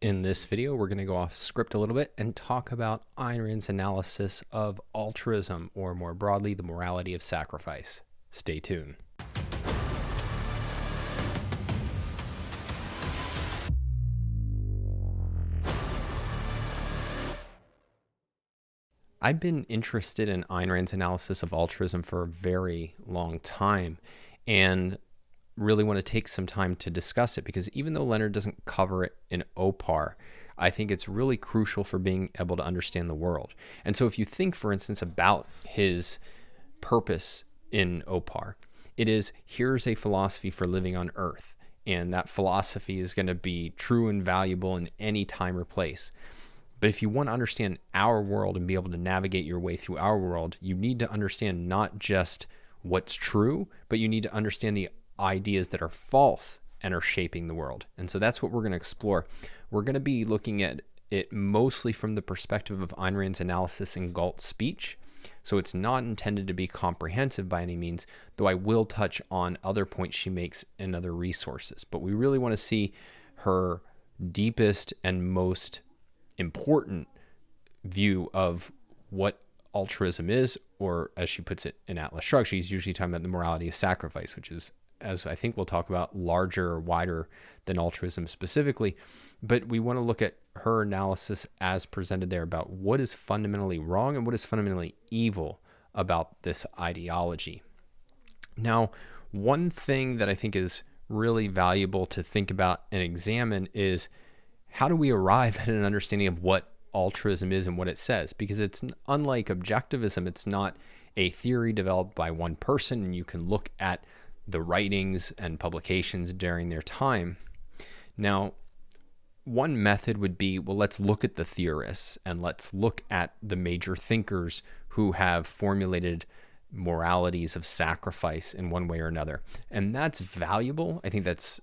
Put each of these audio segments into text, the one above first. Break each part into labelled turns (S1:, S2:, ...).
S1: In this video, we're going to go off script a little bit and talk about Ayn Rand's analysis of altruism, or more broadly, the morality of sacrifice. Stay tuned. I've been interested in Ayn Rand's analysis of altruism for a very long time, and really want to take some time to discuss it, because even though Leonard doesn't cover it in OPAR, I think it's really crucial for being able to understand the world. And so if you think, for instance, about his purpose in OPAR, it is, here's a philosophy for living on Earth, and that philosophy is going to be true and valuable in any time or place. But if you want to understand our world and be able to navigate your way through our world, you need to understand not just what's true, but you need to understand the ideas that are false and are shaping the world. And so that's what we're going to explore. We're going to be looking at it mostly from the perspective of Ayn Rand's analysis in Galt's speech. So it's not intended to be comprehensive by any means, though I will touch on other points she makes in other resources. But we really want to see her deepest and most important view of what altruism is, or as she puts it in Atlas Shrugged, she's usually talking about the morality of sacrifice, which is, as I think we'll talk about, larger or wider than altruism specifically. But we want to look at her analysis as presented there about what is fundamentally wrong and what is fundamentally evil about this ideology. Now, one thing that I think is really valuable to think about and examine is, how do we arrive at an understanding of what altruism is and what it says? Because it's unlike objectivism, it's not a theory developed by one person and you can look at the writings and publications during their time. Now, one method would be, well, let's look at the theorists and let's look at the major thinkers who have formulated moralities of sacrifice in one way or another. And that's valuable. I think it's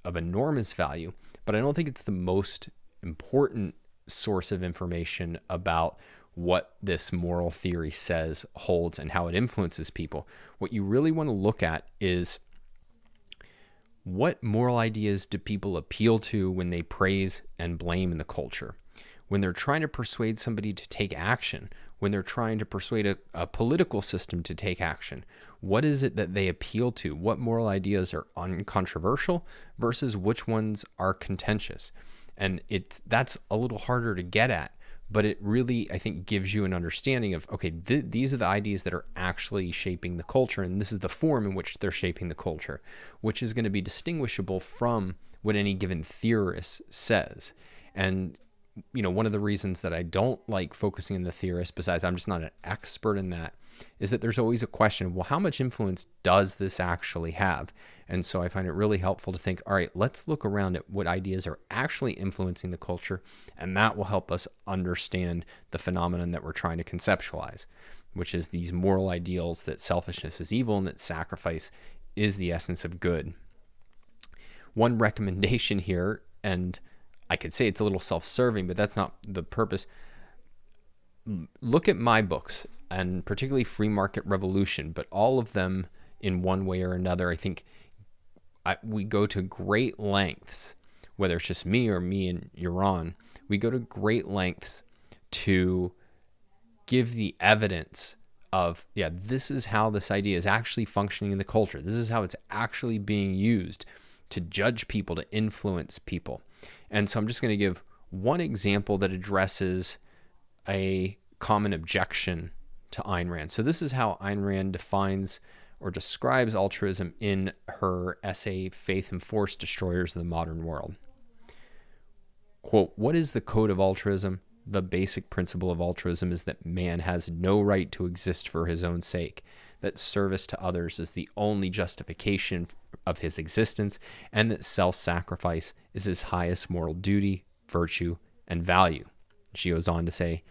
S1: of enormous value, but I don't think it's the most important source of information about what this moral theory says, holds, and how it influences people. What you really want to look at is, what moral ideas do people appeal to when they praise and blame in the culture? When they're trying to persuade somebody to take action, when they're trying to persuade a political system to take action, what is it that they appeal to? What moral ideas are uncontroversial versus which ones are contentious? And that's a little harder to get at, but it really, I think, gives you an understanding of, okay, these are the ideas that are actually shaping the culture, and this is the form in which they're shaping the culture, which is going to be distinguishable from what any given theorist says. And one of the reasons that I don't like focusing on the theorist, besides I'm just not an expert in that, is that there's always a question of, well, how much influence does this actually have? And so I find it really helpful to think, all right, let's look around at what ideas are actually influencing the culture, and that will help us understand the phenomenon that we're trying to conceptualize, which is these moral ideals that selfishness is evil and that sacrifice is the essence of good. One recommendation here, and I could say it's a little self-serving, but that's not the purpose. Look at my books, and particularly Free Market Revolution, but all of them in one way or another. I think we go to great lengths, whether it's just me or me and Yaron, we go to great lengths to give the evidence of, this is how this idea is actually functioning in the culture. This is how it's actually being used to judge people, to influence people. And so I'm just going to give one example that addresses a common objection to Ayn Rand. So this is how Ayn Rand defines or describes altruism in her essay, Faith and Force, Destroyers of the Modern World. Quote, "What is the code of altruism? The basic principle of altruism is that man has no right to exist for his own sake, that service to others is the only justification of his existence, and that self-sacrifice is his highest moral duty, virtue, and value." She goes on to say,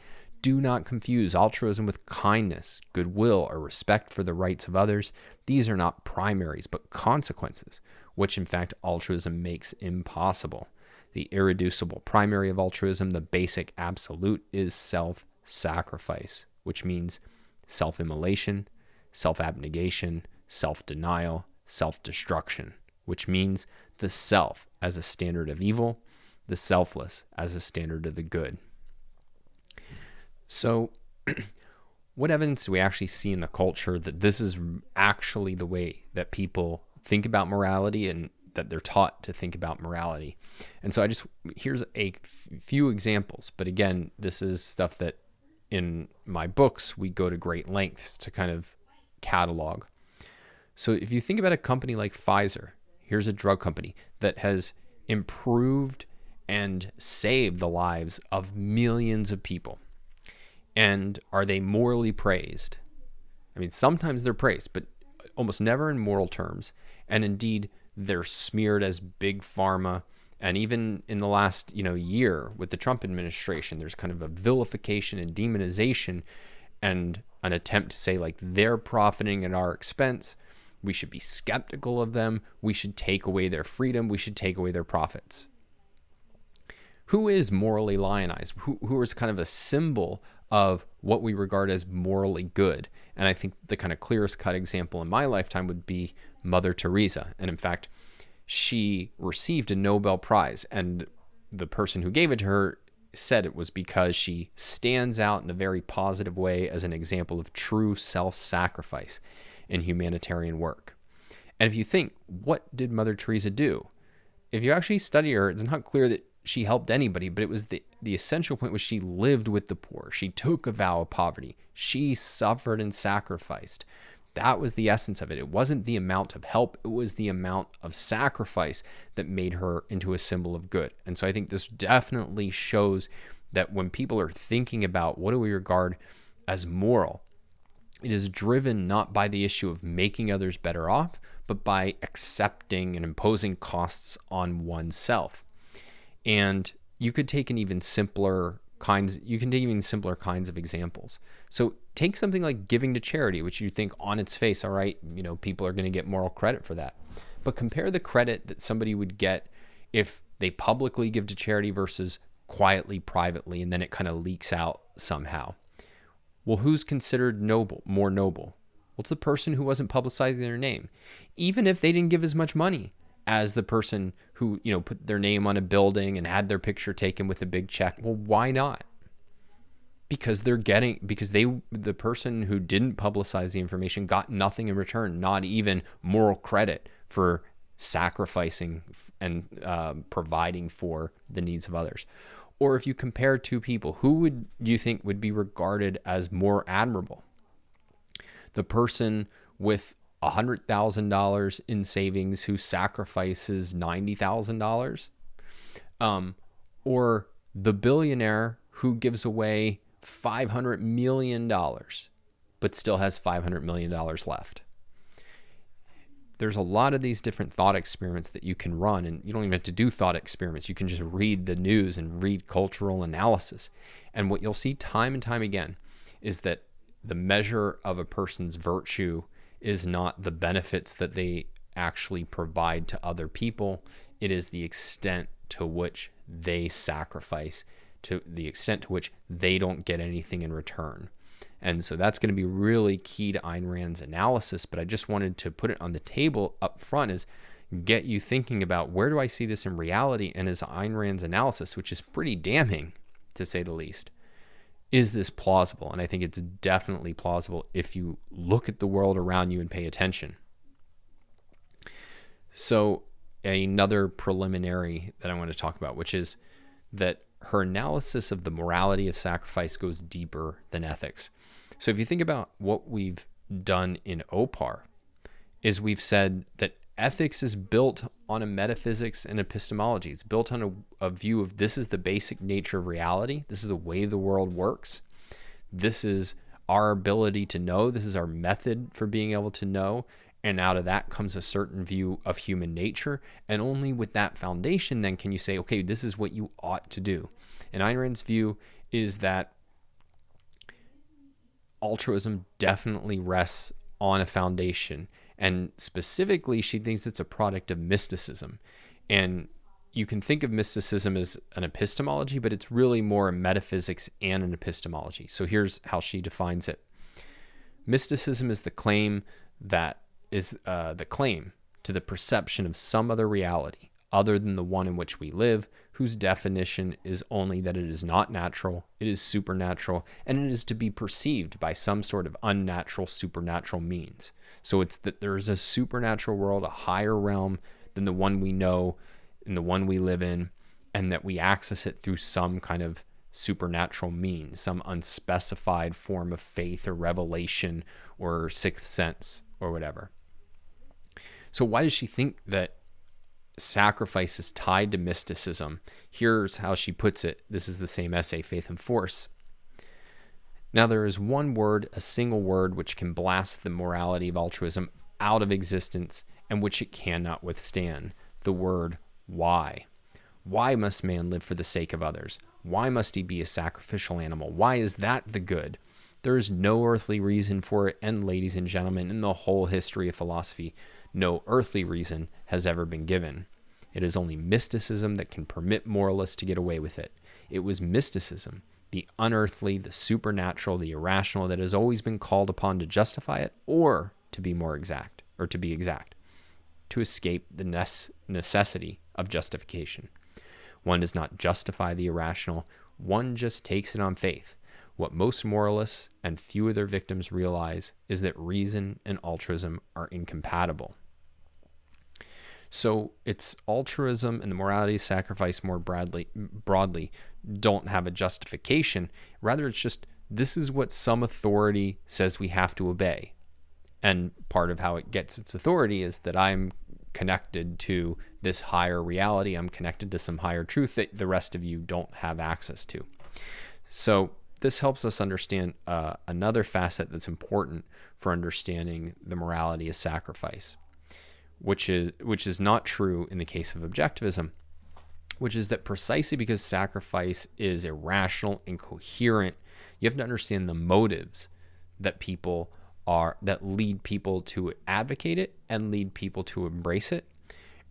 S1: "Do not confuse altruism with kindness, goodwill, or respect for the rights of others. These are not primaries, but consequences, which in fact altruism makes impossible. The irreducible primary of altruism, the basic absolute, is self-sacrifice, which means self-immolation, self-abnegation, self-denial, self-destruction, which means the self as a standard of evil, the selfless as a standard of the good. So what evidence do we actually see in the culture that this is actually the way that people think about morality and that they're taught to think about morality? And so here's a few examples, but again, this is stuff that in my books, we go to great lengths to kind of catalog. So if you think about a company like Pfizer, here's a drug company that has improved and saved the lives of millions of people. And are they morally praised? I mean, sometimes they're praised, but almost never in moral terms. And indeed, they're smeared as big pharma. And even in the last, year with the Trump administration, there's kind of a vilification and demonization and an attempt to say, like, they're profiting at our expense. We should be skeptical of them. We should take away their freedom. We should take away their profits. Who is morally lionized? Who is kind of a symbol of what we regard as morally good? And I think the kind of clearest cut example in my lifetime would be Mother Teresa. And in fact, she received a Nobel Prize, and the person who gave it to her said it was because she stands out in a very positive way as an example of true self-sacrifice in humanitarian work. And if you think, what did Mother Teresa do? If you actually study her, it's not clear that she helped anybody, but it was the essential point was she lived with the poor. She took a vow of poverty. She suffered and sacrificed. That was the essence of it. It wasn't the amount of help. It was the amount of sacrifice that made her into a symbol of good. And so I think this definitely shows that when people are thinking about what do we regard as moral, it is driven not by the issue of making others better off, but by accepting and imposing costs on oneself. And you could take even simpler kinds of examples. So take something like giving to charity, which you think on its face, all right, people are going to get moral credit for that. But compare the credit that somebody would get if they publicly give to charity versus quietly, privately, and then it kind of leaks out somehow. Well, who's considered more noble? Well, it's the person who wasn't publicizing their name, even if they didn't give as much money as the person who, put their name on a building and had their picture taken with a big check. Well, why not? Because the person who didn't publicize the information got nothing in return, not even moral credit for sacrificing and providing for the needs of others. Or if you compare two people, who would you think would be regarded as more admirable? The person with $100,000 in savings who sacrifices $90,000, or the billionaire who gives away $500 million, but still has $500 million left. There's a lot of these different thought experiments that you can run, and you don't even have to do thought experiments. You can just read the news and read cultural analysis. And what you'll see time and time again is that the measure of a person's virtue is not the benefits that they actually provide to other people. It is the extent to which they sacrifice, to the extent to which they don't get anything in return. And so that's going to be really key to Ayn Rand's analysis, but I just wanted to put it on the table up front is get you thinking about where do I see this in reality, and is Ayn Rand's analysis, which is pretty damning to say the least, is this plausible? And I think it's definitely plausible if you look at the world around you and pay attention. So another preliminary that I want to talk about, which is that her analysis of the morality of sacrifice goes deeper than ethics. So if you think about what we've done in OPAR, is we've said that ethics is built on a metaphysics and epistemology. It's built on a view of this is the basic nature of reality. This is the way the world works. This is our ability to know. This is our method for being able to know. And out of that comes a certain view of human nature. And only with that foundation, then can you say, okay, this is what you ought to do. And Ayn Rand's view is that altruism definitely rests on a foundation. And specifically, she thinks it's a product of mysticism. And you can think of mysticism as an epistemology, but it's really more a metaphysics and an epistemology. So here's how she defines it. Mysticism is the claim to the perception of some other reality other than the one in which we live, whose definition is only that it is not natural, it is supernatural, and it is to be perceived by some sort of unnatural, supernatural means. So it's that there's a supernatural world, a higher realm than the one we know and the one we live in, and that we access it through some kind of supernatural means, some unspecified form of faith or revelation or sixth sense or whatever. So why does she think that sacrifice is tied to mysticism? Here's how she puts it. This is the same essay, Faith and Force. Now there is one word, a single word, which can blast the morality of altruism out of existence and which it cannot withstand. The word why. Why must man live for the sake of others? Why must he be a sacrificial animal? Why is that the good? There is no earthly reason for it, and ladies and gentlemen, in the whole history of philosophy, no earthly reason has ever been given. It is only mysticism that can permit moralists to get away with it. It was mysticism, the unearthly, the supernatural, the irrational, that has always been called upon to justify it, or to be more exact, or to be exact, to escape the necessity of justification. One does not justify the irrational, one just takes it on faith. What most moralists and few of their victims realize is that reason and altruism are incompatible. So it's altruism and the morality of sacrifice more broadly don't have a justification. Rather, it's just, this is what some authority says we have to obey. And part of how it gets its authority is that I'm connected to this higher reality. I'm connected to some higher truth that the rest of you don't have access to. So this helps us understand another facet that's important for understanding the morality of sacrifice, which is not true in the case of objectivism, which is that precisely because sacrifice is irrational, incoherent, you have to understand the motives that lead people to advocate it and lead people to embrace it.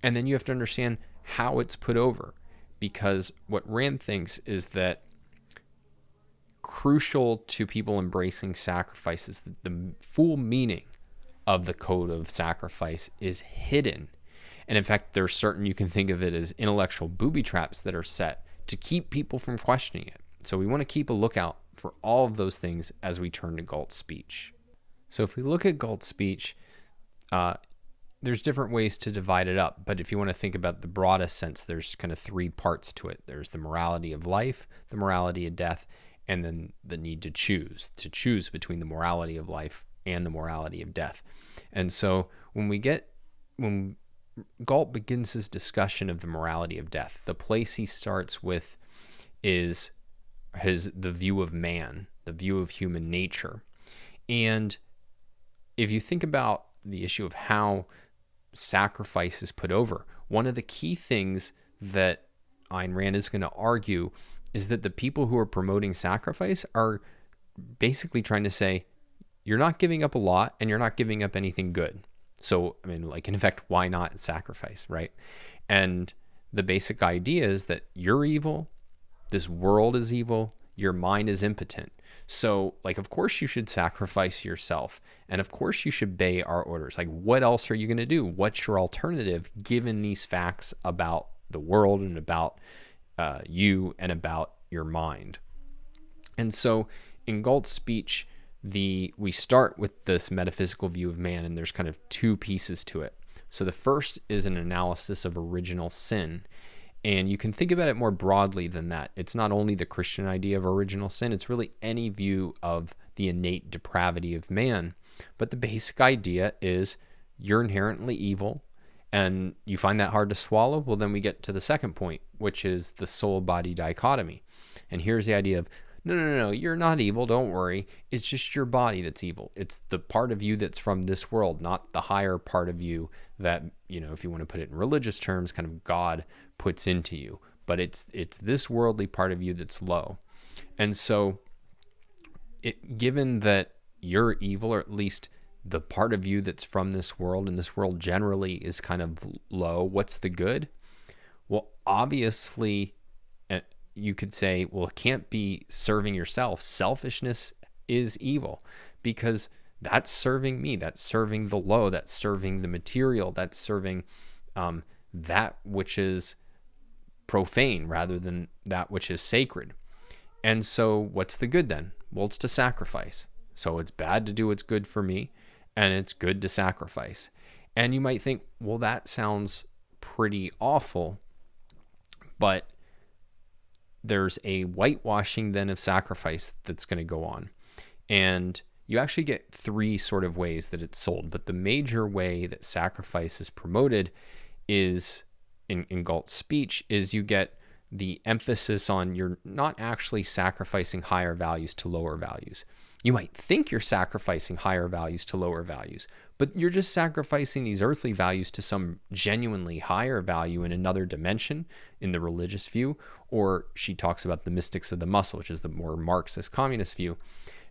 S1: And then you have to understand how it's put over, because what Rand thinks is that crucial to people embracing sacrifice is that the full meaning of the code of sacrifice is hidden. And in fact, there's certain, you can think of it as intellectual booby traps that are set to keep people from questioning it. So we want to keep a lookout for all of those things as we turn to Galt's speech. So if we look at Galt's speech, there's different ways to divide it up. But if you want to think about the broadest sense, there's kind of three parts to it. There's the morality of life, the morality of death, and then the need to choose between the morality of life and the morality of death. And so when Galt begins his discussion of the morality of death, the place he starts with is the view of man, the view of human nature. And if you think about the issue of how sacrifice is put over, one of the key things that Ayn Rand is going to argue is that the people who are promoting sacrifice are basically trying to say, you're not giving up a lot and you're not giving up anything good. So, I mean, like, in effect, why not sacrifice, right? And the basic idea is that you're evil, this world is evil, your mind is impotent. So, like, of course you should sacrifice yourself. And of course you should obey our orders. Like, what else are you going to do? What's your alternative given these facts about the world and about you and about your mind? And so in Galt's speech, we start with this metaphysical view of man, and there's kind of two pieces to it. So the first is an analysis of original sin. And you can think about it more broadly than that. It's not only the Christian idea of original sin, it's really any view of the innate depravity of man. But the basic idea is you're inherently evil, and you find that hard to swallow. Well, then we get to the second point, which is the soul-body dichotomy. And here's the idea of, no, you're not evil, don't worry. It's just your body that's evil. It's the part of you that's from this world, not the higher part of you that, if you want to put it in religious terms, kind of God puts into you. But it's this worldly part of you that's low. And so given that you're evil, or at least the part of you that's from this world, and this world generally is kind of low, what's the good? Well, obviously, you could say, well, it can't be serving yourself. Selfishness is evil because that's serving me. That's serving the low. That's serving the material. That's serving that which is profane rather than that which is sacred. And so what's the good then? Well, it's to sacrifice. So it's bad to do what's good for me, and it's good to sacrifice. And you might think, well, that sounds pretty awful, but there's a whitewashing then of sacrifice that's going to go on. And you actually get three sort of ways that it's sold, but the major way that sacrifice is promoted is, in Galt's speech, is you get the emphasis on you're not actually sacrificing higher values to lower values. You might think you're sacrificing higher values to lower values, but you're just sacrificing these earthly values to some genuinely higher value in another dimension in the religious view. Or she talks about the mystics of the muscle, which is the more Marxist communist view.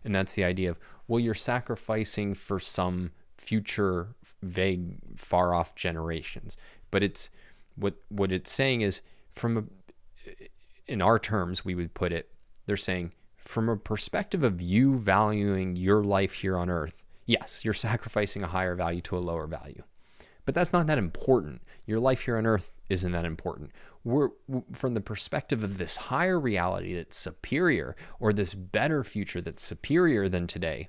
S1: And that's the idea of, well, you're sacrificing for some future vague far off generations. But it's what it's saying is, in our terms, we would put it, they're saying, from a perspective of you valuing your life here on earth, yes, you're sacrificing a higher value to a lower value. But that's not that important. Your life here on earth isn't that important. We're from the perspective of this higher reality that's superior, or this better future that's superior than today,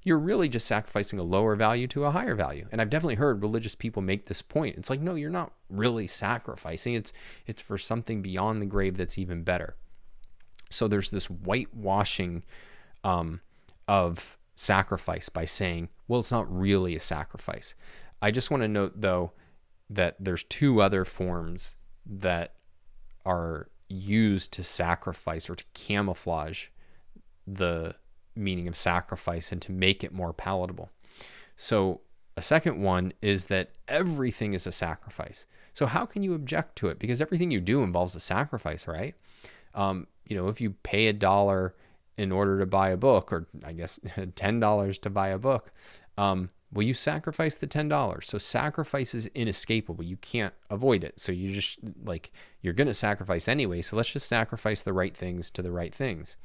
S1: you're really just sacrificing a lower value to a higher value. And I've definitely heard religious people make this point. It's like, no, you're not really sacrificing. It's for something beyond the grave that's even better. So there's this whitewashing of sacrifice by saying, well, it's not really a sacrifice. I just want to note, though, that there's two other forms that are used to sacrifice or to camouflage the meaning of sacrifice and to make it more palatable. So a second one is that everything is a sacrifice. So how can you object to it? Because everything you do involves a sacrifice, right? If you pay $1 in order to buy a book, or I guess $10 to buy a book, well, you sacrifice the $10. So sacrifice is inescapable. You can't avoid it. So you just, you're going to sacrifice anyway. So let's just sacrifice the right things to the right things.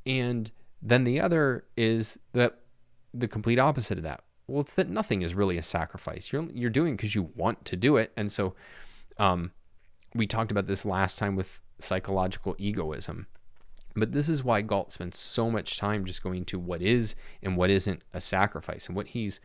S1: And then the other is that the complete opposite of that. Well, it's that nothing is really a sacrifice. You're doing because you want to do it. And so we talked about this last time with psychological egoism. But this is why Galt spends so much time just going to what is and what isn't a sacrifice. And what he's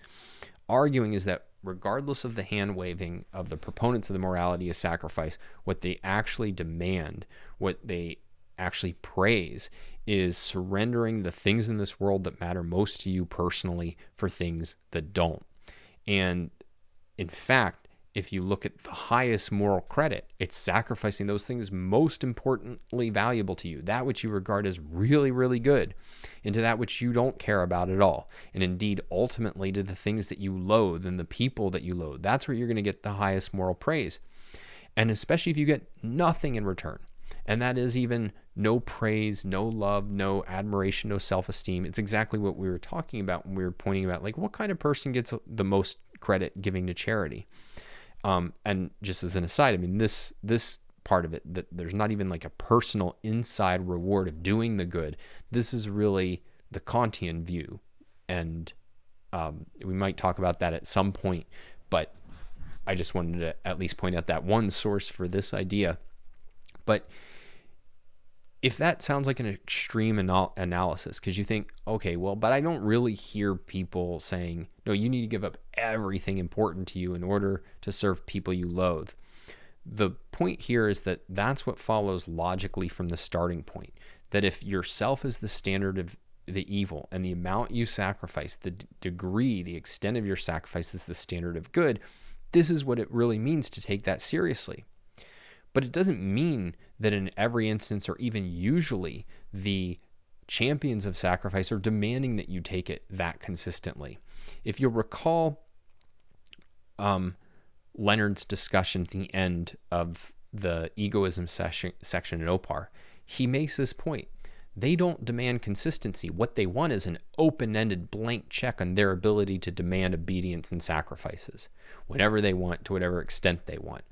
S1: arguing is that regardless of the hand waving of the proponents of the morality of sacrifice, what they actually demand, what they actually praise, is surrendering the things in this world that matter most to you personally for things that don't. And in fact, if you look at the highest moral credit, it's sacrificing those things most importantly valuable to you, that which you regard as really, really good, into that which you don't care about at all. And indeed, ultimately, to the things that you loathe and the people that you loathe. That's where you're going to get the highest moral praise. And especially if you get nothing in return. And that is even no praise, no love, no admiration, no self-esteem. It's exactly what we were talking about when we were pointing about, what kind of person gets the most credit giving to charity. And just as an aside, I mean, this part of it, that there's not even a personal inside reward of doing the good. This is really the Kantian view. And we might talk about that at some point, but I just wanted to at least point out that one source for this idea. But if that sounds like an extreme analysis, because you think, okay, well, but I don't really hear people saying, no, you need to give up everything important to you in order to serve people you loathe. The point here is that that's what follows logically from the starting point, that if yourself is the standard of the evil and the amount you sacrifice, the degree, the extent of your sacrifice is the standard of good, this is what it really means to take that seriously. But it doesn't mean that in every instance, or even usually, the champions of sacrifice are demanding that you take it that consistently. If you'll recall Leonard's discussion at the end of the egoism section in OPAR, he makes this point. They don't demand consistency. What they want is an open-ended blank check on their ability to demand obedience and sacrifices, whenever they want, to whatever extent they want.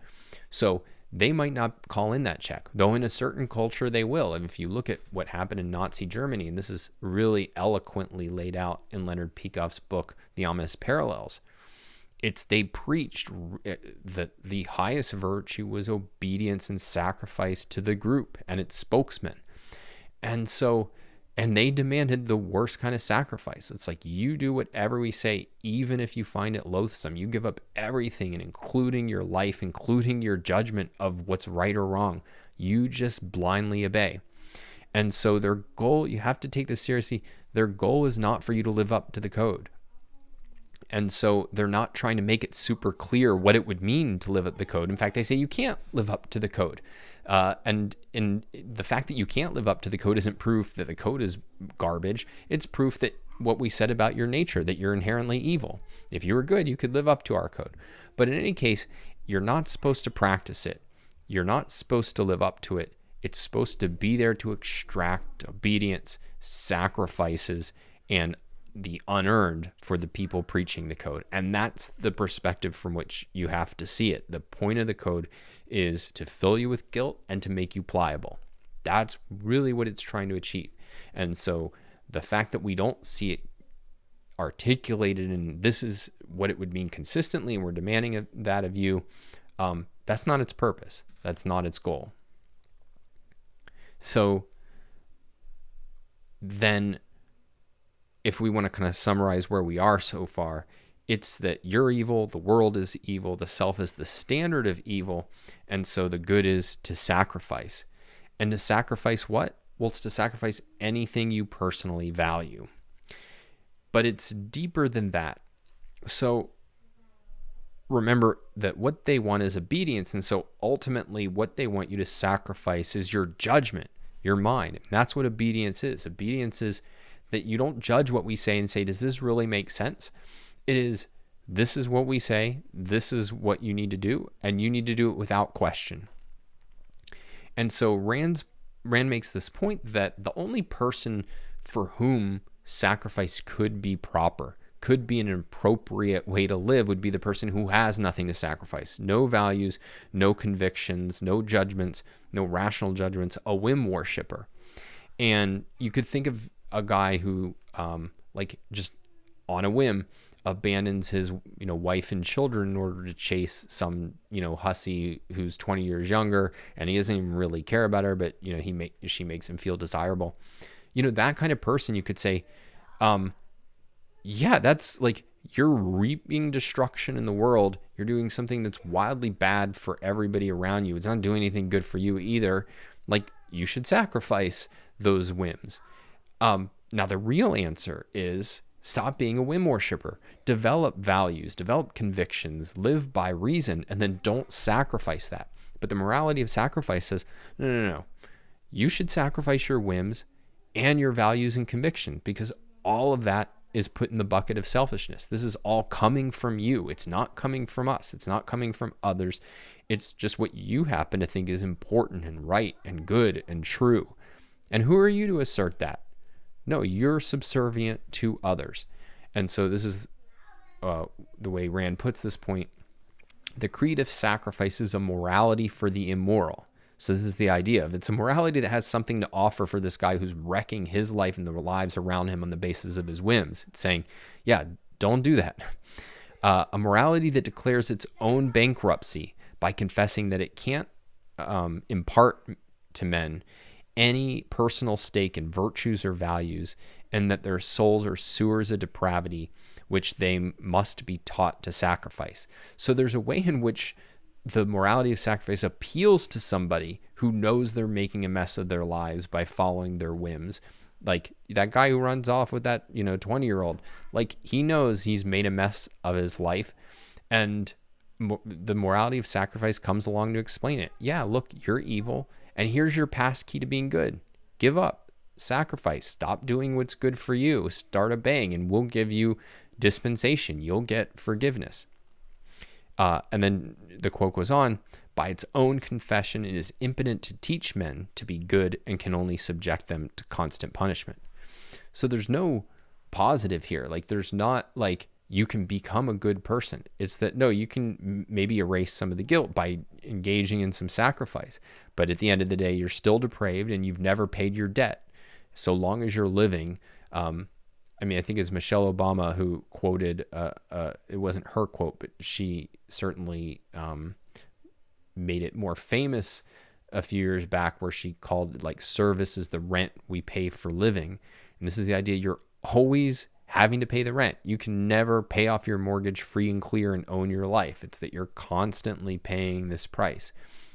S1: So they might not call in that check, though in a certain culture they will. And if you look at what happened in Nazi Germany, and this is really eloquently laid out in Leonard Peikoff's book, The Ominous Parallels, they preached that the highest virtue was obedience and sacrifice to the group and its spokesman. And they demanded the worst kind of sacrifice. It's like, you do whatever we say, even if you find it loathsome. You give up everything, and including your life, including your judgment of what's right or wrong. You just blindly obey. And so their goal, you have to take this seriously, their goal is not for you to live up to the code. And so they're not trying to make it super clear what it would mean to live up the code. In fact, they say you can't live up to the code. And the fact that you can't live up to the code isn't proof that the code is garbage. It's proof that what we said about your nature, that you're inherently evil. If you were good, you could live up to our code. But in any case, you're not supposed to practice it. You're not supposed to live up to it. It's supposed to be there to extract obedience, sacrifices, and the unearned for the people preaching the code. And that's the perspective from which you have to see it. The point of the code is to fill you with guilt and to make you pliable. That's really what it's trying to achieve. And so the fact that we don't see it articulated and this is what it would mean consistently, and we're demanding that of you, that's not its purpose. That's not its goal. So then, if we want to kind of summarize where we are so far, it's that you're evil, the world is evil, the self is the standard of evil, and so the good is to sacrifice. And to sacrifice what? Well, it's to sacrifice anything you personally value. But it's deeper than that. So remember that what they want is obedience, and so ultimately what they want you to sacrifice is your judgment, your mind. And that's what obedience is. Obedience is that you don't judge what we say and say, does this really make sense? It is, this is what we say, this is what you need to do, and you need to do it without question. And so Rand makes this point that the only person for whom sacrifice could be proper, could be an appropriate way to live, would be the person who has nothing to sacrifice. No values, no convictions, no judgments, no rational judgments, a whim worshiper. And you could think of a guy who, like just on a whim, abandons his, wife and children in order to chase some, hussy who's 20 years younger, and he doesn't even really care about her, but she makes him feel desirable. That kind of person, you could say, yeah, that's like, you're reaping destruction in the world. You're doing something that's wildly bad for everybody around you. It's not doing anything good for you either. Like, you should sacrifice those whims. Now, the real answer is stop being a whim worshiper. Develop values, develop convictions, live by reason, and then don't sacrifice that. But the morality of sacrifice says, no. You should sacrifice your whims and your values and conviction, because all of that is put in the bucket of selfishness. This is all coming from you. It's not coming from us. It's not coming from others. It's just what you happen to think is important and right and good and true. And who are you to assert that? No, you're subservient to others. And so this is the way Rand puts this point. The creed of sacrifice is a morality for the immoral. So this is the idea of, it's a morality that has something to offer for this guy who's wrecking his life and the lives around him on the basis of his whims. It's saying, yeah, don't do that. A morality that declares its own bankruptcy by confessing that it can't impart to men any personal stake in virtues or values, and that their souls are sewers of depravity, which they must be taught to sacrifice. So there's a way in which the morality of sacrifice appeals to somebody who knows they're making a mess of their lives by following their whims. Like that guy who runs off with that, 20-year-old, like he knows he's made a mess of his life, and the morality of sacrifice comes along to explain it. Yeah, look, you're evil, and here's your pass key to being good. Give up, sacrifice, stop doing what's good for you, start obeying, and we'll give you dispensation. You'll get forgiveness. And then the quote goes on, by its own confession, it is impotent to teach men to be good and can only subject them to constant punishment. So there's no positive here. Like, there's not like you can become a good person. It's that, no, you can maybe erase some of the guilt by engaging in some sacrifice. But at the end of the day, you're still depraved and you've never paid your debt. So long as you're living I mean, I think it's Michelle Obama who quoted, it wasn't her quote, but she certainly made it more famous a few years back, where she called it like service is the rent we pay for living. And this is the idea: you're always having to pay the rent. You can never pay off your mortgage free and clear and own your life. It's that you're constantly paying this price.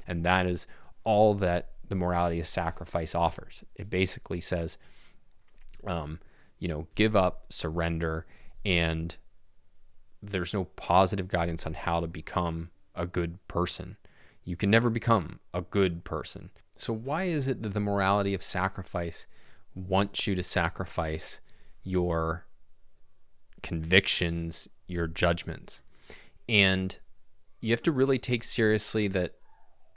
S1: And that is all that the morality of sacrifice offers. It basically says, give up, surrender, and there's no positive guidance on how to become a good person. You can never become a good person. So why is it that the morality of sacrifice wants you to sacrifice your convictions, your judgments? And you have to really take seriously that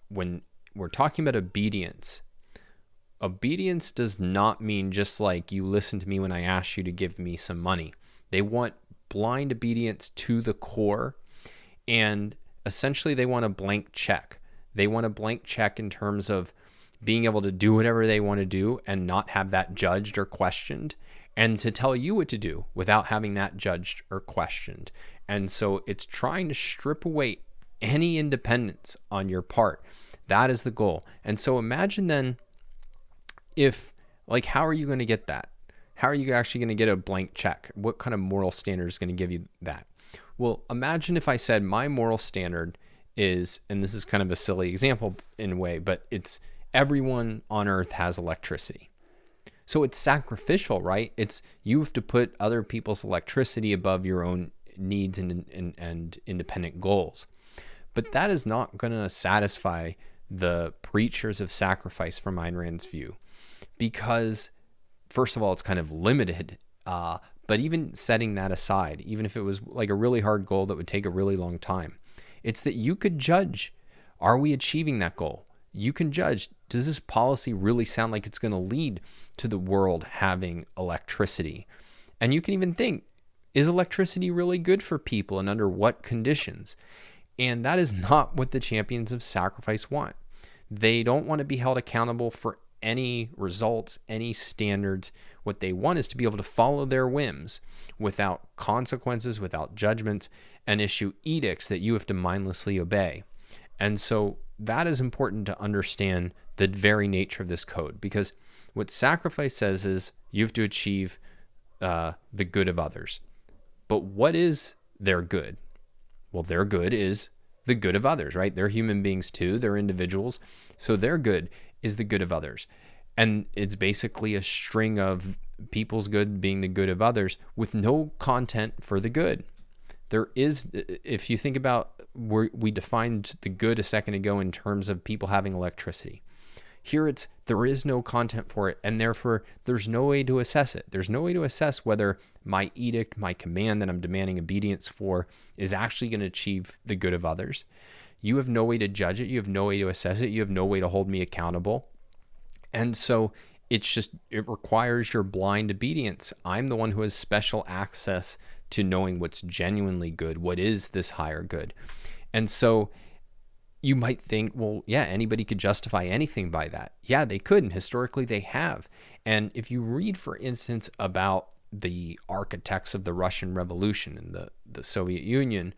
S1: when we're talking about obedience does not mean just like you listen to me when I ask you to give me some money. They want blind obedience to the core, and essentially they want a blank check. They want a blank check in terms of being able to do whatever they want to do and not have that judged or questioned, and to tell you what to do without having that judged or questioned. And so it's trying to strip away any independence on your part. That is the goal. And so imagine then how are you going to get that? How are you actually going to get a blank check? What kind of moral standard is going to give you that? Well, imagine if I said my moral standard is, and this is kind of a silly example in a way, but it's everyone on earth has electricity. So it's sacrificial, right? It's you have to put other people's electricity above your own needs and independent goals. But that is not going to satisfy the preachers of sacrifice from Ayn Rand's view, because first of all, it's kind of limited. But even setting that aside, even if it was like a really hard goal that would take a really long time, it's that you could judge, are we achieving that goal? You can judge, does this policy really sound like it's going to lead to the world having electricity? And you can even think, is electricity really good for people and under what conditions? And that is not what the champions of sacrifice want. They don't want to be held accountable for any results, any standards. What they want is to be able to follow their whims without consequences, without judgments, and issue edicts that you have to mindlessly obey. And so that is important to understand the very nature of this code, because what sacrifice says is you have to achieve the good of others. But what is their good? Well, their good is the good of others, right? They're human beings too. They're individuals. So their good is the good of others. And it's basically a string of people's good being the good of others with no content for the good. There is, if you think about where we defined the good a second ago in terms of people having electricity. Here there is no content for it, and therefore there's no way to assess it. There's no way to assess whether my edict, my command that I'm demanding obedience for is actually going to achieve the good of others. You have no way to judge it. You have no way to assess it. You have no way to hold me accountable. And so it requires your blind obedience. I'm the one who has special access to knowing what's genuinely good. What is this higher good? And so you might think, well, yeah, anybody could justify anything by that. Yeah, they could, and historically they have. And if you read, for instance, about the architects of the Russian Revolution and the Soviet Union,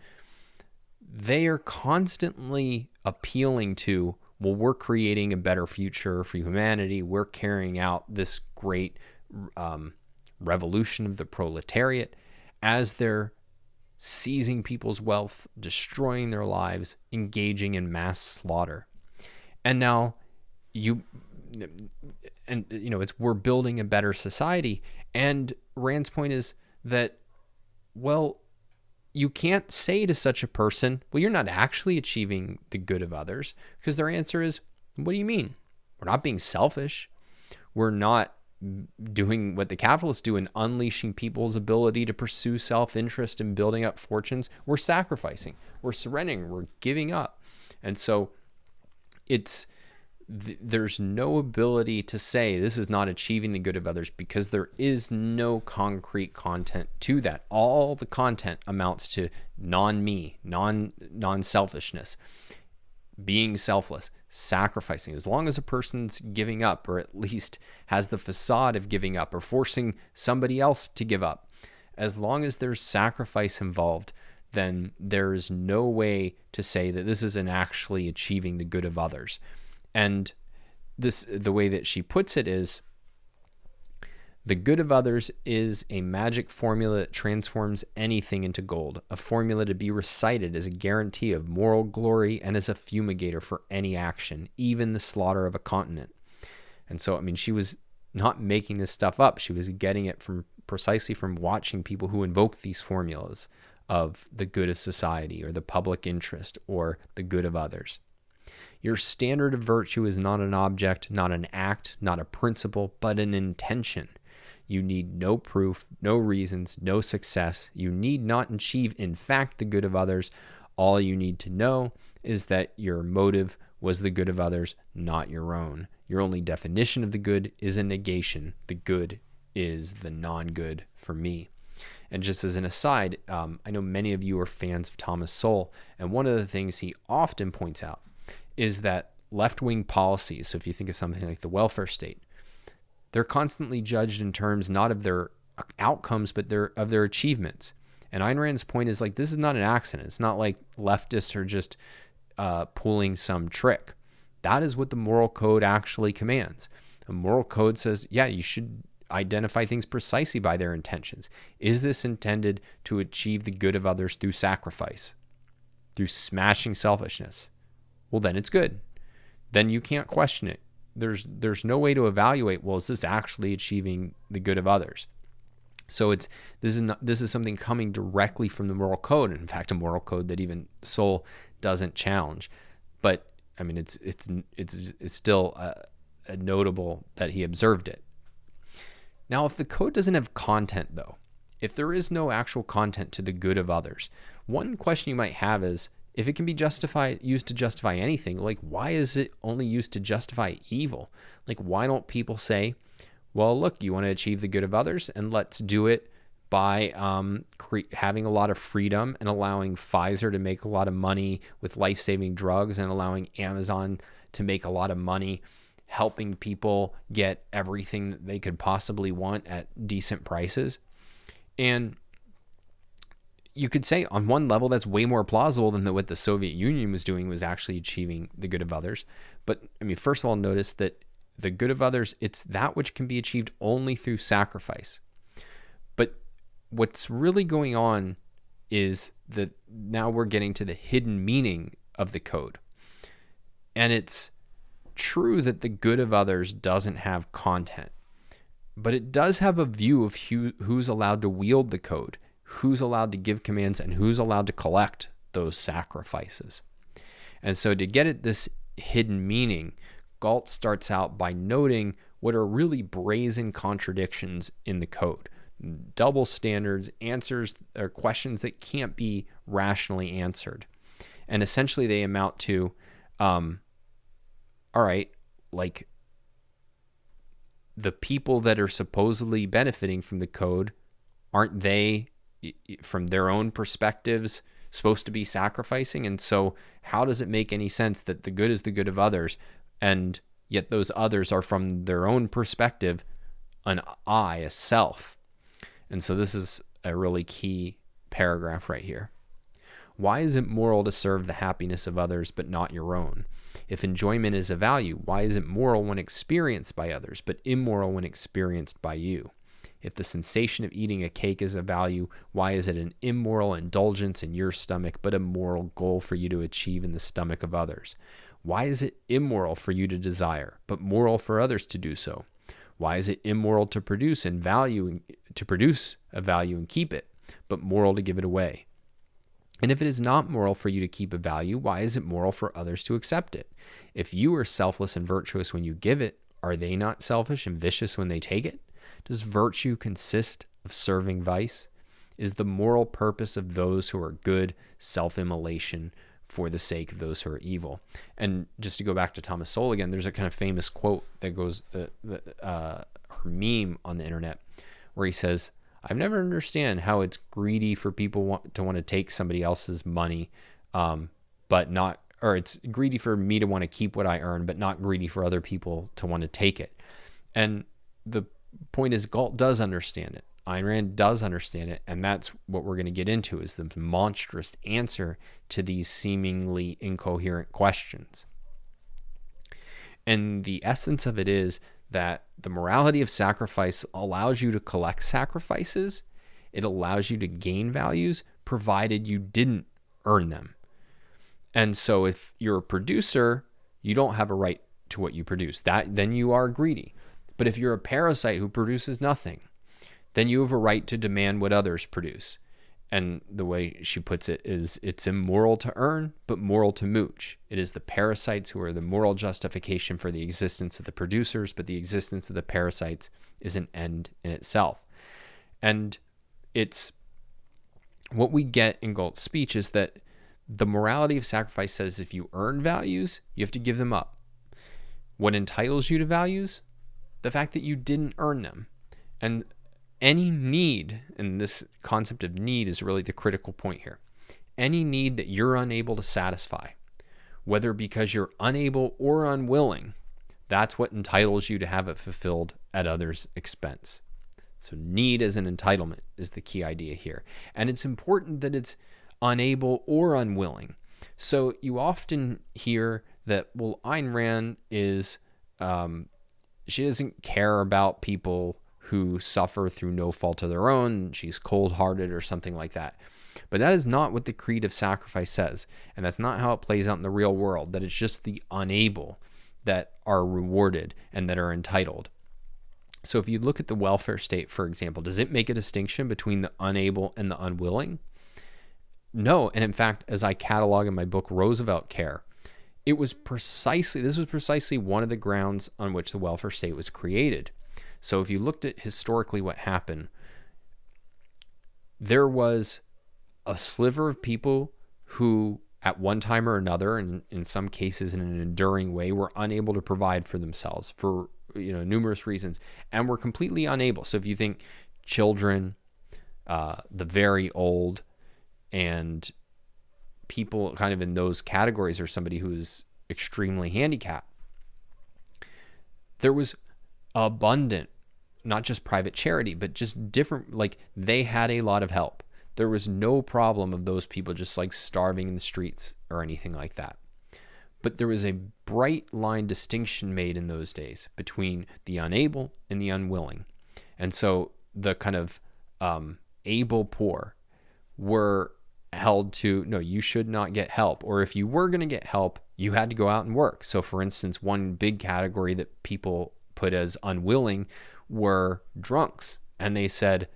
S1: they are constantly appealing to, well, we're creating a better future for humanity. We're carrying out this great revolution of the proletariat as they're seizing people's wealth, destroying their lives, engaging in mass slaughter. And now we're building a better society. And Rand's point is that, well, you can't say to such a person, well, you're not actually achieving the good of others, because their answer is, what do you mean? We're not being selfish. We're not doing what the capitalists do and unleashing people's ability to pursue self-interest and building up fortunes. We're sacrificing, we're surrendering, we're giving up. And so there's no ability to say this is not achieving the good of others, because there is no concrete content to that. All the content amounts to non-me, non-selfishness, being selfless. sacrificing, as long as a person's giving up, or at least has the facade of giving up, or forcing somebody else to give up, as long as there's sacrifice involved, then there's no way to say that this isn't actually achieving the good of others. And the way that she puts it is, the good of others is a magic formula that transforms anything into gold, a formula to be recited as a guarantee of moral glory and as a fumigator for any action, even the slaughter of a continent. And so, I mean, she was not making this stuff up. She was getting it precisely from watching people who invoke these formulas of the good of society, or the public interest, or the good of others. Your standard of virtue is not an object, not an act, not a principle, but an intention. You need no proof, no reasons, no success. You need not achieve, in fact, the good of others. All you need to know is that your motive was the good of others, not your own. Your only definition of the good is a negation. The good is the non-good for me. And just as an aside, I know many of you are fans of Thomas Sowell, and one of the things he often points out is that left-wing policies, so if you think of something like the welfare state, they're constantly judged in terms not of their outcomes, but of their achievements. And Ayn Rand's point is, like, this is not an accident. It's not like leftists are just pulling some trick. That is what the moral code actually commands. The moral code says, yeah, you should identify things precisely by their intentions. Is this intended to achieve the good of others through sacrifice, through smashing selfishness? Well, then it's good. Then you can't question it. There's no way to evaluate, well, is this actually achieving the good of others? So this is something coming directly from the moral code. In fact, a moral code that even Sowell doesn't challenge. But I mean, it's still notable that he observed it. Now, if the code doesn't have content, though, if there is no actual content to the good of others, one question you might have is, if it can be used to justify anything, like, why is it only used to justify evil? Like, why don't people say, well, look, you want to achieve the good of others, and let's do it by having a lot of freedom and allowing Pfizer to make a lot of money with life-saving drugs, and allowing Amazon to make a lot of money helping people get everything that they could possibly want at decent prices. And you could say on one level that's way more plausible than what the Soviet Union was doing, was actually achieving the good of others. But I mean, first of all, notice that the good of others, it's that which can be achieved only through sacrifice. But what's really going on is that now we're getting to the hidden meaning of the code. And it's true that the good of others doesn't have content, but it does have a view of who's allowed to wield the code, who's allowed to give commands, and who's allowed to collect those sacrifices. And so to get at this hidden meaning, Galt starts out by noting what are really brazen contradictions in the code, double standards, answers or questions that can't be rationally answered. And essentially they amount to, all right, like, the people that are supposedly benefiting from the code, aren't they, from their own perspectives, supposed to be sacrificing? And so how does it make any sense that the good is the good of others, and yet those others are, from their own perspective, an I, a self? And so this is a really key paragraph right here. Why is it moral to serve the happiness of others but not your own? If enjoyment is a value, why is it moral when experienced by others but immoral when experienced by you? If the sensation of eating a cake is a value, why is it an immoral indulgence in your stomach but a moral goal for you to achieve in the stomach of others? Why is it immoral for you to desire but moral for others to do so? Why is it immoral to produce a value and keep it, but moral to give it away? And if it is not moral for you to keep a value, why is it moral for others to accept it? If you are selfless and virtuous when you give it, are they not selfish and vicious when they take it? Does virtue consist of serving vice? Is the moral purpose of those who are good self-immolation for the sake of those who are evil? And just to go back to Thomas Sowell again, there's a kind of famous quote that goes, her meme on the internet, where he says, I've never understand how it's greedy for people to want to take somebody else's money, but not or it's greedy for me to want to keep what I earn, but not greedy for other people to want to take it. And the point is, Galt does understand it. Ayn Rand does understand it, and that's what we're going to get into, is the monstrous answer to these seemingly incoherent questions. And the essence of it is that the morality of sacrifice allows you to collect sacrifices. It allows you to gain values, provided you didn't earn them. And so if you're a producer, you don't have a right to what you produce. Then you are greedy. But if you're a parasite who produces nothing, then you have a right to demand what others produce. And the way she puts it is, it's immoral to earn, but moral to mooch. It is the parasites who are the moral justification for the existence of the producers, but the existence of the parasites is an end in itself. And it's what we get in Galt's speech is that the morality of sacrifice says if you earn values, you have to give them up. What entitles you to values? The fact that you didn't earn them. And any need, and this concept of need is really the critical point here, any need that you're unable to satisfy, whether because you're unable or unwilling, that's what entitles you to have it fulfilled at others' expense. So need as an entitlement is the key idea here. And it's important that it's unable or unwilling. So you often hear that, well, Ayn Rand is, she doesn't care about people who suffer through no fault of their own. She's cold-hearted or something like that. But that is not what the creed of sacrifice says. And that's not how it plays out in the real world, that it's just the unable that are rewarded and that are entitled. So if you look at the welfare state, for example, does it make a distinction between the unable and the unwilling? No. And in fact, as I catalog in my book, Roosevelt Care, this was precisely one of the grounds on which the welfare state was created. So if you looked at historically what happened, there was a sliver of people who at one time or another, and in some cases in an enduring way, were unable to provide for themselves for numerous reasons, and were completely unable. So if you think children, the very old, and people kind of in those categories, or somebody who is extremely handicapped, there was abundant, not just private charity, but just different, like they had a lot of help. There was no problem of those people just like starving in the streets or anything like that. But there was a bright line distinction made in those days between the unable and the unwilling. And so the kind of able poor were held to, no, you should not get help. Or if you were going to get help, you had to go out and work. So for instance, one big category that people put as unwilling were drunks. And they said,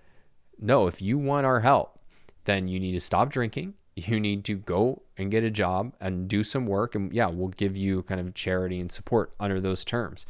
S1: no, if you want our help, then you need to stop drinking. You need to go and get a job and do some work. And yeah, we'll give you kind of charity and support under those terms.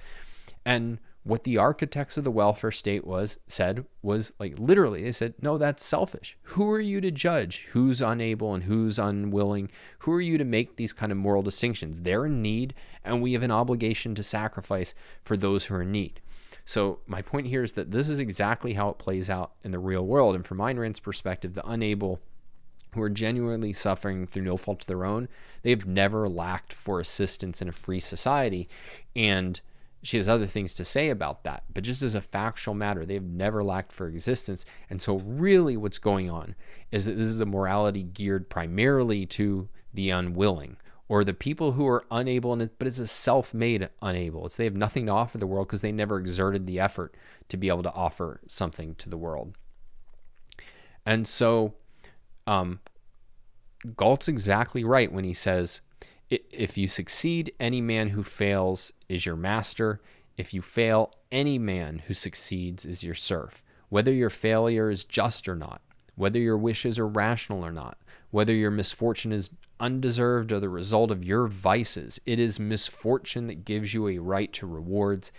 S1: And what the architects of the welfare state said was like, literally, they said, no, that's selfish. Who are you to judge who's unable and who's unwilling? Who are you to make these kind of moral distinctions? They're in need, and we have an obligation to sacrifice for those who are in need. So my point here is that this is exactly how it plays out in the real world. And from Ayn Rand's perspective, the unable who are genuinely suffering through no fault of their own, they have never lacked for assistance in a free society. And she has other things to say about that, but just as a factual matter, they've never lacked for existence. And so really what's going on is that this is a morality geared primarily to the unwilling, or the people who are unable, but it's a self-made unable. They have nothing to offer the world because they never exerted the effort to be able to offer something to the world. And so Galt's exactly right when he says, if you succeed, any man who fails is your master. If you fail, any man who succeeds is your serf. Whether your failure is just or not, whether your wishes are rational or not, whether your misfortune is undeserved or the result of your vices, it is misfortune that gives you a right to rewards.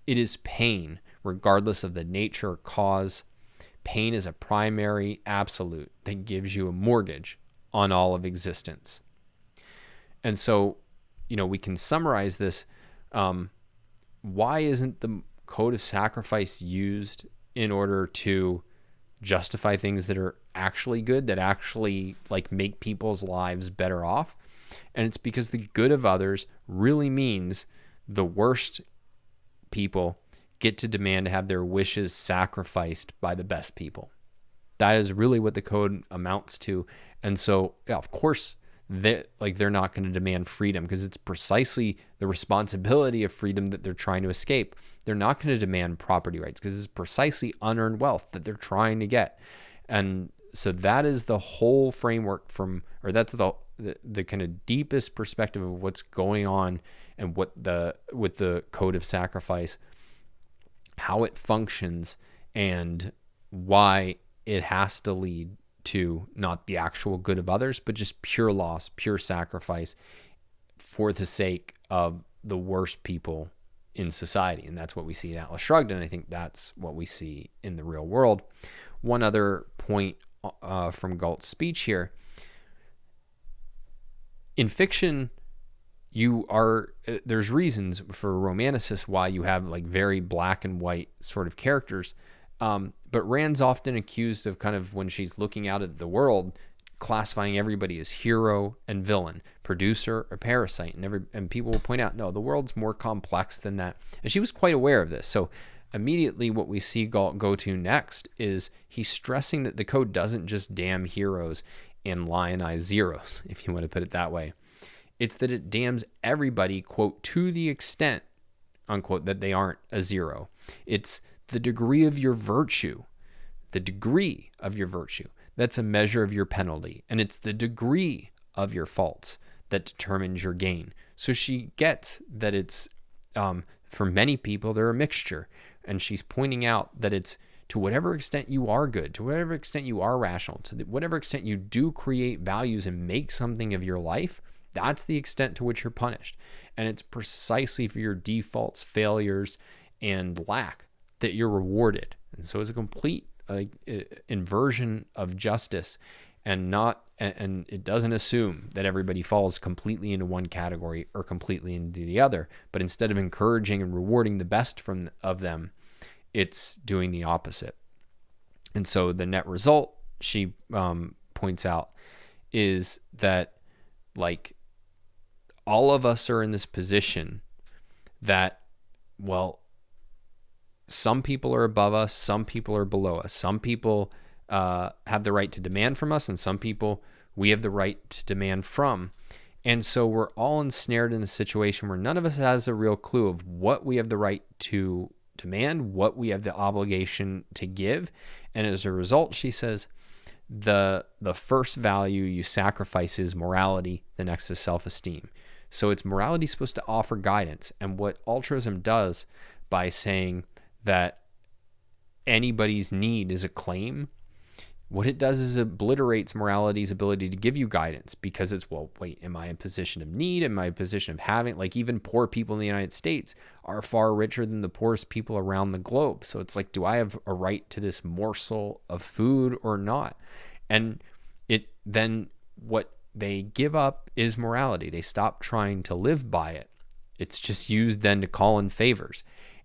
S1: It is pain, regardless of the nature or cause. Pain is a primary absolute that gives you a mortgage on all of existence. And so, we can summarize this. Why isn't the code of sacrifice used in order to justify things that are actually good, that actually like make people's lives better off? And it's because the good of others really means the worst people get to demand to have their wishes sacrificed by the best people. That is really what the code amounts to. And so, yeah, of course, they're not going to demand freedom, because it's precisely the responsibility of freedom that they're trying to escape. They're not going to demand property rights because it's precisely unearned wealth that they're trying to get. And so that is the whole framework that's the kind of deepest perspective of what's going on and with the code of sacrifice, how it functions, and why it has to lead to not the actual good of others, but just pure loss, pure sacrifice for the sake of the worst people in society. And that's what we see in Atlas Shrugged, and I think that's what we see in the real world. One other point from Galt's speech here. In fiction, there's reasons for romanticists why you have like very black and white sort of characters. But Rand's often accused of, kind of when she's looking out at the world, classifying everybody as hero and villain, producer or parasite. And people will point out, no, the world's more complex than that. And she was quite aware of this. So immediately what we see Galt go to next is he's stressing that the code doesn't just damn heroes and lionize zeros, if you want to put it that way. It's that it damns everybody, quote, to the extent, unquote, that they aren't a zero. It's the degree of your virtue, that's a measure of your penalty. And it's the degree of your faults that determines your gain. So she gets that it's, for many people, they're a mixture. And she's pointing out that it's to whatever extent you are good, to whatever extent you are rational, to whatever extent you do create values and make something of your life, that's the extent to which you're punished. And it's precisely for your defaults, failures, and lack that you're rewarded. And so it's a complete inversion of justice, and it doesn't assume that everybody falls completely into one category or completely into the other, but instead of encouraging and rewarding the best of them, it's doing the opposite. And so the net result, she points out, is that like all of us are in this position that, well, some people are above us, some people are below us. Some people have the right to demand from us, and some people we have the right to demand from. And so we're all ensnared in a situation where none of us has a real clue of what we have the right to demand, what we have the obligation to give. And as a result, she says, the first value you sacrifice is morality, the next is self-esteem. So it's morality supposed to offer guidance. And what altruism does by saying that anybody's need is a claim, what it does is it obliterates morality's ability to give you guidance, because it's, well, wait, am I in a position of need? Am I in a position of having, like, even poor people in the United States are far richer than the poorest people around the globe. So it's like, do I have a right to this morsel of food or not? And then what they give up is morality. They stop trying to live by it. It's just used then to call in favors.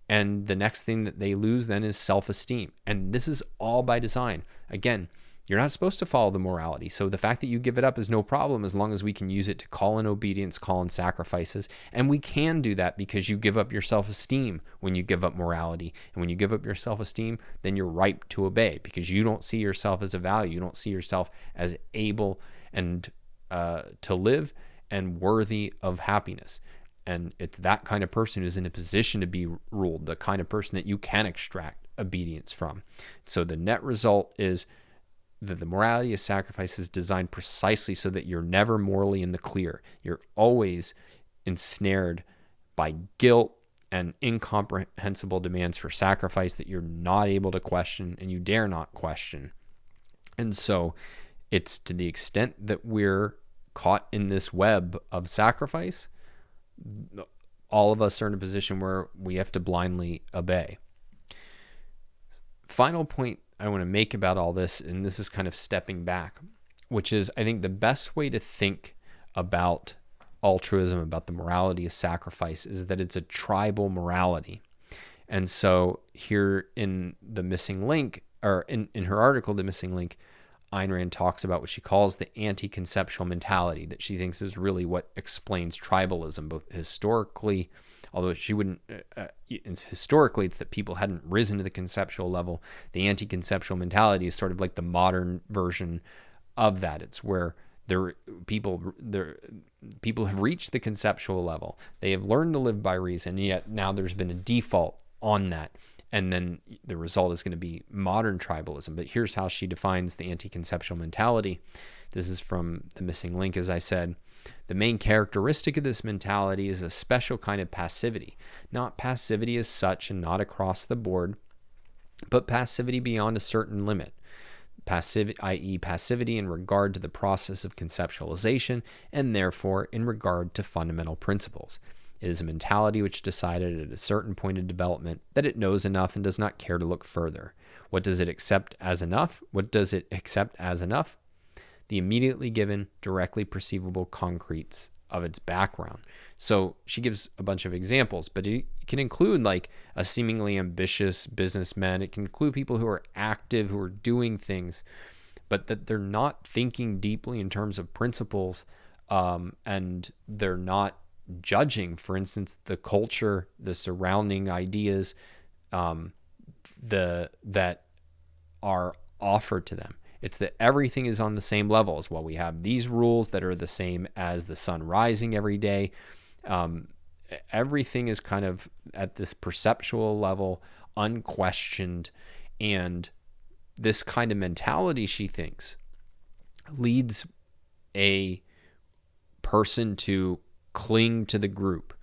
S1: And the next thing that they lose then is self-esteem. And this is all by design. Again, you're not supposed to follow the morality. So the fact that you give it up is no problem, as long as we can use it to call in obedience, call in sacrifices. And we can do that because you give up your self-esteem when you give up morality. And when you give up your self-esteem, then you're ripe to obey, because you don't see yourself as a value. You don't see yourself as able and to live and worthy of happiness. And it's that kind of person who's in a position to be ruled, the kind of person that you can extract obedience from. So the net result is that the morality of sacrifice is designed precisely so that you're never morally in the clear. You're always ensnared by guilt and incomprehensible demands for sacrifice that you're not able to question and you dare not question. And so it's to the extent that we're caught in this web of sacrifice, all of us are in a position where we have to blindly obey. Final point I want to make about all this, and this is kind of stepping back, which is, I think the best way to think about altruism, about the morality of sacrifice, is that it's a tribal morality. And so here in the missing link, or in her article, The Missing Link, Ayn Rand talks about what she calls the anti-conceptual mentality, that she thinks is really what explains tribalism, both historically, although she wouldn't, historically it's that people hadn't risen to the conceptual level. The anti-conceptual mentality is sort of like the modern version of that. It's where people have reached the conceptual level. They have learned to live by reason, and yet now there's been a default on that. And then the result is going to be modern tribalism. But here's how she defines the anti-conceptual mentality. This is from the missing link, as I said. The main characteristic of this mentality is a special kind of passivity. Not passivity as such and not across the board, but passivity beyond a certain limit. Passivity, i.e. passivity in regard to the process of conceptualization, and therefore in regard to fundamental principles. It is a mentality which decided at a certain point of development that it knows enough and does not care to look further. What does it accept as enough? What does it accept as enough? The immediately given, directly perceivable concretes of its background. So she gives a bunch of examples, but it can include like a seemingly ambitious businessman. It can include people who are active, who are doing things, but that they're not thinking deeply in terms of principles, and they're not judging, for instance, the culture, the surrounding ideas that are offered to them. It's that everything is on the same level as well. We have these rules that are the same as the sun rising every day. Everything is kind of at this perceptual level, unquestioned. And this kind of mentality, she thinks, leads a person to cling to the group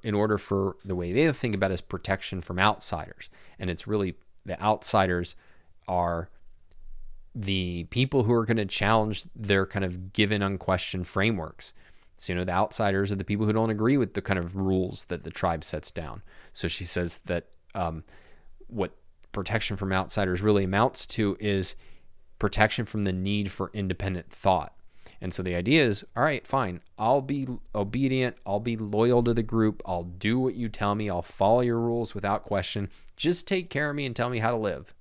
S1: in order for the way they think about it is protection from outsiders. And it's really the outsiders are the people who are going to challenge their kind of given unquestioned frameworks. So, the outsiders are the people who don't agree with the kind of rules that the tribe sets down. So she says that what protection from outsiders really amounts to is protection from the need for independent thought. And so the idea is, all right, fine, I'll be obedient, I'll be loyal to the group, I'll do what you tell me, I'll follow your rules without question. Just take care of me and tell me how to live.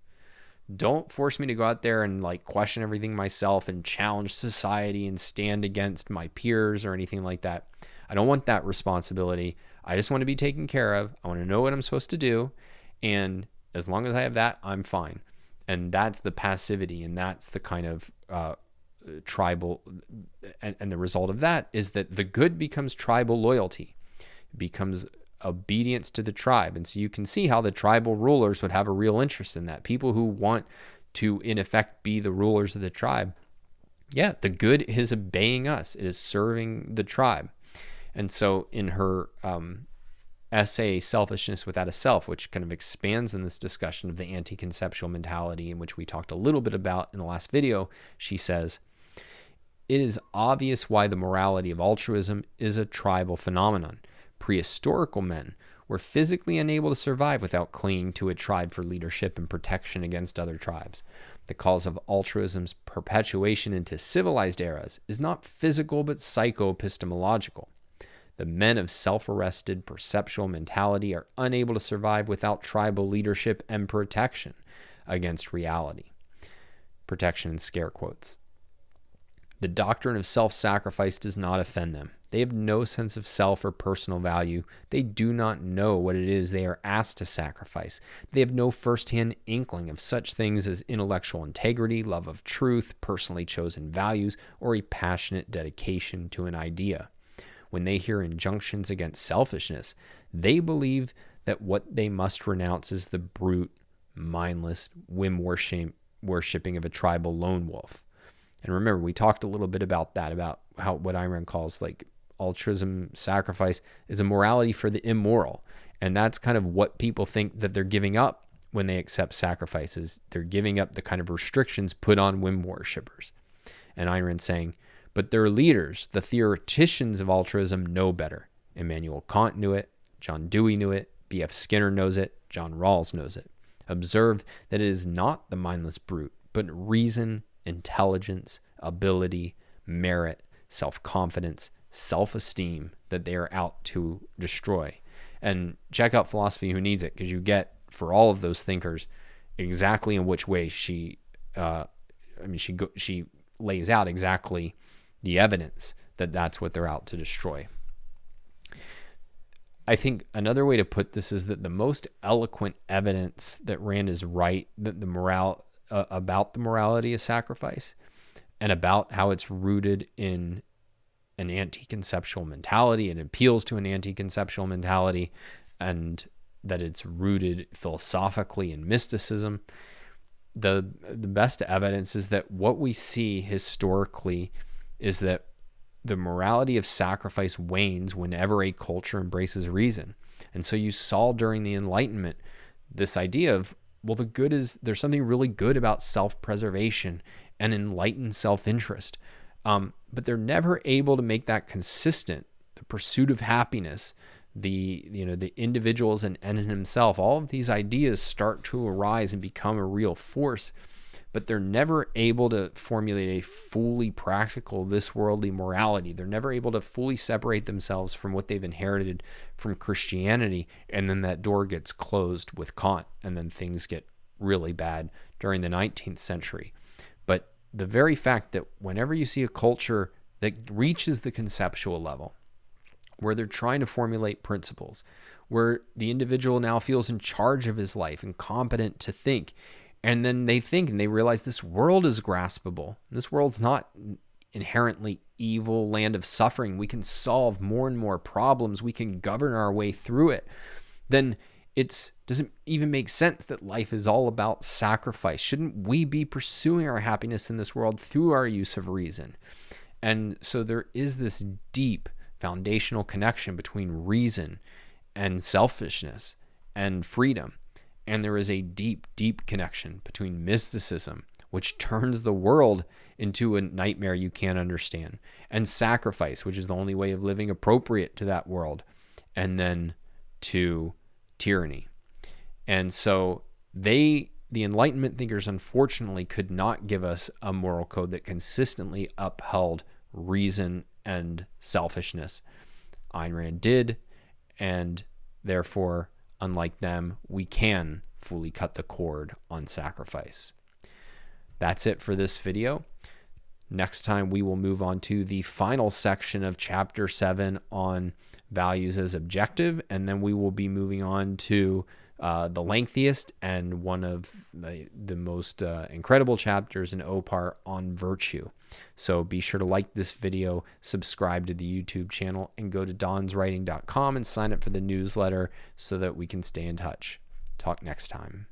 S1: Don't force me to go out there and like question everything myself and challenge society and stand against my peers or anything like that. I don't want that responsibility. I just want to be taken care of. I want to know what I'm supposed to do. And as long as I have that, I'm fine. And that's the passivity, and that's the kind of tribal, and the result of that is that the good becomes tribal loyalty, becomes obedience to the tribe. And so you can see how the tribal rulers would have a real interest in that. People who want to, in effect, be the rulers of the tribe. Yeah, the good is obeying us. It is serving the tribe. And so in her essay, Selfishness Without a Self, which kind of expands in this discussion of the anti-conceptual mentality, in which we talked a little bit about in the last video, she says, it is obvious why the morality of altruism is a tribal phenomenon. Prehistorical men were physically unable to survive without clinging to a tribe for leadership and protection against other tribes. The cause of altruism's perpetuation into civilized eras is not physical but psycho-epistemological. The men of self-arrested perceptual mentality are unable to survive without tribal leadership and protection against reality. Protection in scare quotes. The doctrine of self-sacrifice does not offend them. They have no sense of self or personal value. They do not know what it is they are asked to sacrifice. They have no first-hand inkling of such things as intellectual integrity, love of truth, personally chosen values, or a passionate dedication to an idea. When they hear injunctions against selfishness, they believe that what they must renounce is the brute, mindless, whim-worshipping of a tribal lone wolf. And remember, we talked a little bit about that, about how what Ayn Rand calls like altruism, sacrifice, is a morality for the immoral. And that's kind of what people think that they're giving up when they accept sacrifices. They're giving up the kind of restrictions put on whim worshippers. And Ayn Rand saying, but their leaders, the theoreticians of altruism, know better. Immanuel Kant knew it. John Dewey knew it. B.F. Skinner knows it. John Rawls knows it. Observe that it is not the mindless brute, but reason, intelligence, ability, merit, self-confidence, self-esteem that they are out to destroy. And check out Philosophy Who Needs It, because you get, for all of those thinkers, exactly in which way she she lays out exactly the evidence that that's what they're out to destroy. I think another way to put this is that the most eloquent evidence that Rand is right, that about the morality of sacrifice and about how it's rooted in an anti-conceptual mentality, it appeals to an anti-conceptual mentality, and that it's rooted philosophically in mysticism. The best evidence is that what we see historically is that the morality of sacrifice wanes whenever a culture embraces reason. And so you saw during the Enlightenment this idea of, well, there's something really good about self-preservation and enlightened self-interest. But they're never able to make that consistent. The pursuit of happiness, the individual as an end in himself, all of these ideas start to arise and become a real force, but they're never able to formulate a fully practical, this worldly morality. They're never able to fully separate themselves from what they've inherited from Christianity, and then that door gets closed with Kant, and then things get really bad during the 19th century. But the very fact that whenever you see a culture that reaches the conceptual level, where they're trying to formulate principles, where the individual now feels in charge of his life and competent to think, and then they think and they realize this world is graspable. This world's not inherently evil, land of suffering. We can solve more and more problems. We can govern our way through it. Then it doesn't even make sense that life is all about sacrifice. Shouldn't we be pursuing our happiness in this world through our use of reason? And so there is this deep foundational connection between reason and selfishness and freedom. And there is a deep, deep connection between mysticism, which turns the world into a nightmare you can't understand, and sacrifice, which is the only way of living appropriate to that world, and then to tyranny. And so the Enlightenment thinkers, unfortunately, could not give us a moral code that consistently upheld reason and selfishness. Ayn Rand did, and therefore, unlike them, we can fully cut the cord on sacrifice. That's it for this video. Next time, we will move on to the final section of Chapter 7 on values as objective, and then we will be moving on to the lengthiest and one of the most incredible chapters in OPAR on virtue. So be sure to like this video, subscribe to the YouTube channel, and go to donswriting.com and sign up for the newsletter so that we can stay in touch. Talk next time.